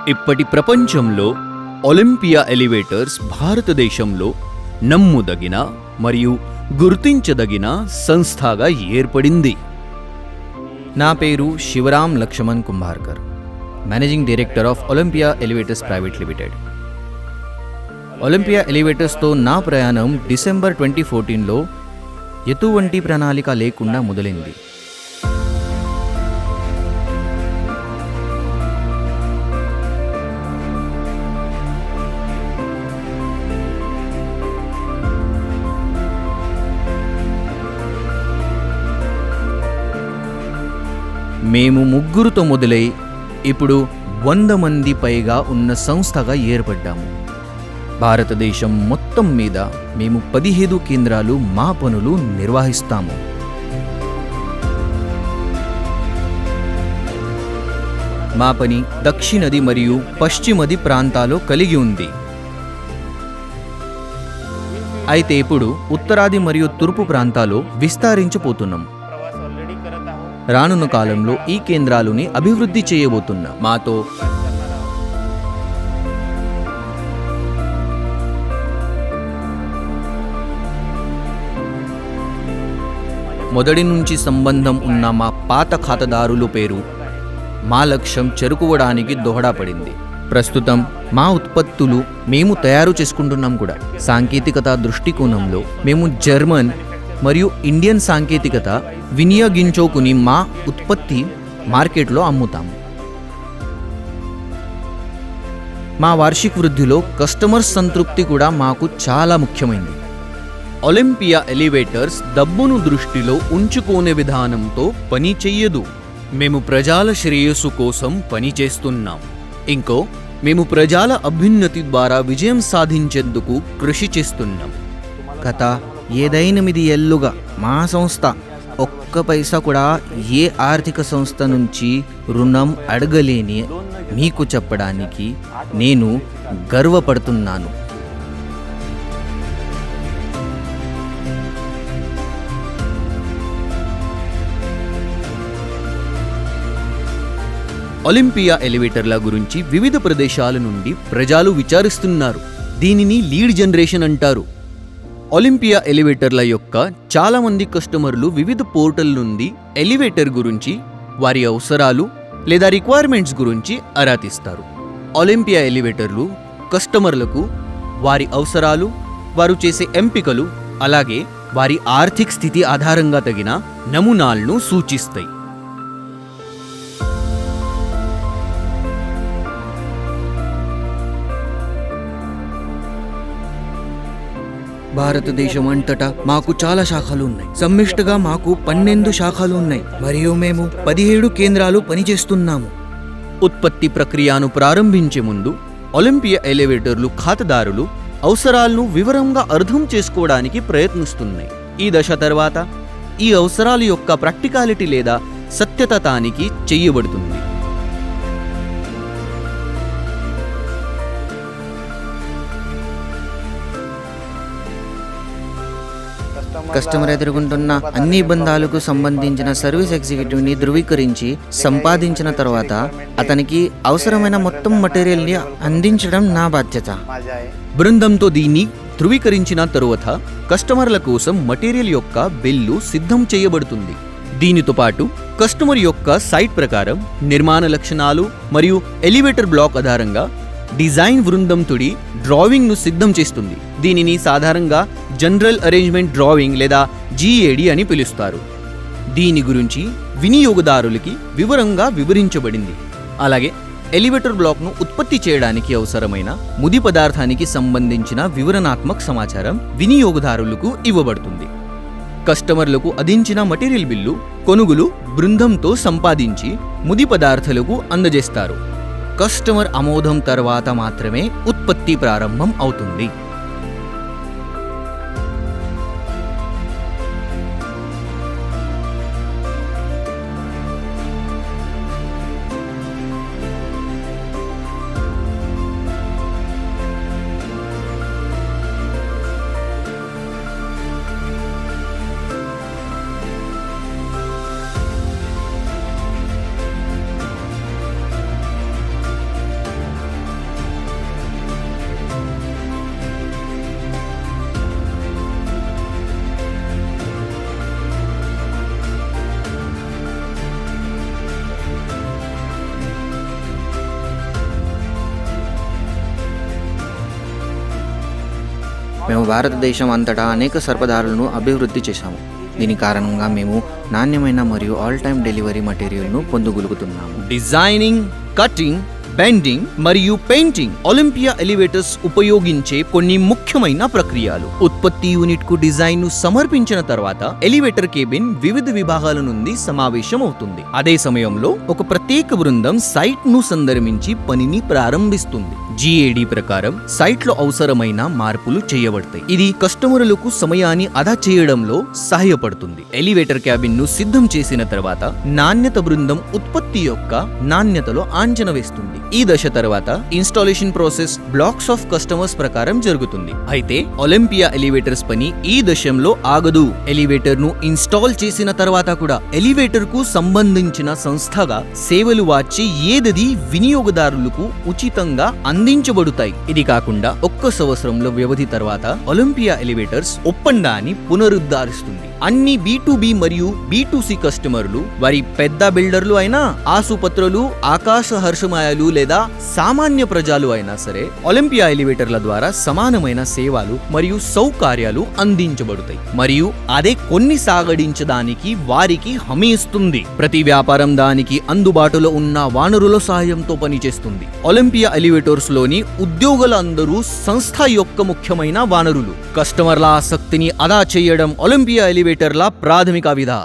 ఇప్పటి ప్రపంచంలో Olympia elevators భారతదేశంలో నమ్ముదగిన మరియు గుర్తించదగిన సంస్థగా ఏర్పడింది. నా పేరు Shivaram Lakshman Kumbharkar, managing director of Olympia Elevators private limited. Olympia ఎలివేటర్స్తో నా ప్రయాణం డిసెంబర్ 2014లో ఎటువంటి ప్రణాళిక లేకుండా మొదలైంది. మేము ముగ్గురుతో మొదలై ఇప్పుడు 100 మంది పైగా ఉన్న సంస్థగా ఏర్పడ్డాము. భారతదేశం మొత్తం మీద మేము 15 కేంద్రాలు మా పనులు నిర్వహిస్తాము. మా పని దక్షిణది మరియు పశ్చిమది ప్రాంతాల్లో కలిగి ఉంది. అయితే ఇప్పుడు ఉత్తరాది మరియు తూర్పు ప్రాంతాల్లో విస్తరించబోతున్నాం. రానున్న కాలంలో ఈ కేంద్రాలని అభివృద్ధి చేయబోతున్నాం. మాతో మొదటి నుంచి సంబంధం ఉన్న మా పాత ఖాతాదారుల పేరు మా లక్ష్యం చేరుకోవడానికి దోహదపడింది. ప్రస్తుతం మా ఉత్పత్తులు మేము తయారు చేసుకుంటున్నాం కూడా. సాంకేతికత దృష్టికోణంలో మేము జర్మన్ మరియు ఇండియన్ సాంకేతికత వినియోగించుకుని మా ఉత్పత్తి మార్కెట్లో అమ్ముతాము. మా వార్షిక వృద్ధిలో కస్టమర్ సంతృప్తి కూడా మాకు చాలా ముఖ్యమైనది. ఒలింపియా ఎలివేటర్స్ డబ్బును దృష్టిలో ఉంచుకునే విధానంతో పని చెయ్యదు. మేము ప్రజల శ్రేయస్సు కోసం పని చేస్తున్నాం. మేము ప్రజల అభ్యున్నతి ద్వారా విజయం సాధించేందుకు కృషి చేస్తున్నాం. గత 8 ఏళ్లుగా మా సంస్థ ఒక్క పైసా కూడా ఏ ఆర్థిక సంస్థ నుంచి రుణం అడగలేని మీకు చెప్పడానికి నేను గర్వపడుతున్నాను. ఒలింపియా ఎలివేటర్ల గురించి వివిధ ప్రదేశాల నుండి ప్రజలు విచారిస్తున్నారు. దీనిని లీడ్ జనరేషన్ అంటారు. ఒలింపియా ఎలివేటర్ల యొక్క చాలా మంది కస్టమర్లు వివిధ పోర్టల్ నుండి ఎలివేటర్ గురించి, వారి అవసరాలు లేదా రిక్వైర్మెంట్స్ గురించి ఆరా తీస్తారు. ఒలింపియా ఎలివేటర్లు కస్టమర్లకు వారి అవసరాలు, వారు చేసే ఎంపికలు, అలాగే వారి ఆర్థిక స్థితి ఆధారంగా తగిన నమూనాలను సూచిస్తాయి. భారతదేశం అంతటా మాకు చాలా శాఖలు ఉన్నాయి. సమ్మిష్టగా మాకు 12 శాఖలు ఉన్నాయి మరియు మేము 17 కేంద్రాలు పనిచేస్తున్నాము. ఉత్పత్తి ప్రక్రియను ప్రారంభించే ముందు ఒలింపియా ఎలివేటర్లు ఖాతాదారులు అవసరాలను వివరంగా అర్థం చేసుకోవడానికి ప్రయత్నిస్తున్నాయి. ఈ దశ తర్వాత ఈ అవసరాల యొక్క ప్రాక్టికాలిటీ లేదా సత్యత తనిఖీ చేయబడుతుంది. కస్టమర్ ఎదుర్కొంటున్న అన్ని ఇబ్బందులకు సంబంధించిన సర్వీస్ ఎగ్జిక్యూటివ్ని ధృవీకరించి సంపాదించిన తర్వాత అతనికి అవసరమైన మొత్తం మెటీరియల్ని అందించడం నా బాధ్యత. బృందంతో దీన్ని ధృవీకరించిన తరువాత కస్టమర్ల కోసం మెటీరియల్ యొక్క బిల్లు సిద్ధం చేయబడుతుంది. దీనితో పాటు కస్టమర్ యొక్క సైట్ ప్రకారం నిర్మాణ లక్షణాలు మరియు ఎలివేటర్ బ్లాక్ ఆధారంగా డిజైన్ బృందం తుడి డ్రాయింగ్ను సిద్ధం చేస్తుంది. దీనిని సాధారణంగా జనరల్ అరేంజ్మెంట్ డ్రాయింగ్ లేదా GAD అని పిలుస్తారు. దీని గురించి వినియోగదారులకి వివరంగా వివరించబడింది. అలాగే ఎలివేటర్ బ్లాక్ను ఉత్పత్తి చేయడానికి అవసరమైన ముడి పదార్థానికి సంబంధించిన వివరణాత్మక సమాచారం వినియోగదారులకు ఇవ్వబడుతుంది. కస్టమర్లకు అందించిన మెటీరియల్ బిల్లు కొనుగోలు బృందంతో సంపాదించి ముడి పదార్థాలకు అందజేస్తారు. కస్టమర్ ఆమోదం తర్వాత మాత్రమే ఉత్పత్తి ప్రారంభం అవుతుంది. మనము భారతదేశం అంతటా అనేక సరఫరాలను అభివృద్ధి చేశాము. దీని కారణంగా మేము నాణ్యమైన మరియు ఆల్ టైమ్ డెలివరీ మెటీరియల్ను పొందగలుగుతున్నాము. డిజైనింగ్, కటింగ్, బెండింగ్ మరియు పెయింటింగ్ ఒలింపియా ఎలివేటర్స్ ఉపయోగించే కొన్ని ముఖ్యమైన ప్రక్రియలు. ఉత్పత్తి యూనిట్ కు డిజైన్ ను సమర్పించిన తర్వాత ఎలివేటర్ కేబిన్ వివిధ విభాగాల నుండి సమావేశం అవుతుంది. అదే సమయంలో ఒక ప్రత్యేక బృందం సైట్ ను సందర్శించి పనిని ప్రారంభిస్తుంది. GAD ప్రకారం సైట్ లో అవసరమైన మార్పులు చేయబడతాయి. ఇది కస్టమర్లకు సమయాన్ని ఆదా చేయడంలో సహాయపడుతుంది. ఎలివేటర్ క్యాబిన్ ను సిద్ధం చేసిన తర్వాత నాణ్యత బృందం ఉత్పత్తి యొక్క నాణ్యతలో అంచనా వేస్తుంది. ఈ దశ తర్వాత installation process blocks of customers ప్రకారం జరుగుతుంది. అయితే ఒలింపియా ఎలివేటర్స్ పని ఈ దశలో ఆగదు. ఎలివేటర్ ను ఇన్స్టాల్ చేసిన తర్వాత కూడా ఎలివేటర్ కు సంబంధించిన సంస్థగా సేవలు వచ్చే ఏదది వినియోగదారులకు ఉచితంగా అందించబడతాయి. ఇది కాకుండా 1 సంవత్సరంలో వ్యవధి తర్వాత ఒలింపియా ఎలివేటర్స్ ఒప్పందాన్ని పునరుద్ధరిస్తుంది. అన్ని B2B మరియు B2C కస్టమర్లు, వారి పెద్ద బిల్డర్లు అయినా, ఆసుపత్రులు, ఆకాశ హర్షమాయాలు లేదా సామాన్య ప్రజలు అయినా సరే ఒలింపియా ఎలివేటర్ల ద్వారా సమానమైన సేవలు మరియు సౌకర్యాలు అందించబడతాయి. మరియు అదే కొనసాగించడానికి వారికి హామీ ఇస్తుంది. ప్రతి వ్యాపారం దానికి అందుబాటులో ఉన్న వనరుల సహాయంతో పనిచేస్తుంది. ఒలింపియా ఎలివేటర్స్ లోని ఉద్యోగులందరూ సంస్థ యొక్క ముఖ్యమైన వనరులు. కస్టమర్ల ఆసక్తిని ఆదా చేయడం ఒలింపియా ఎలివేటర్ల ప్రాథమిక విధి.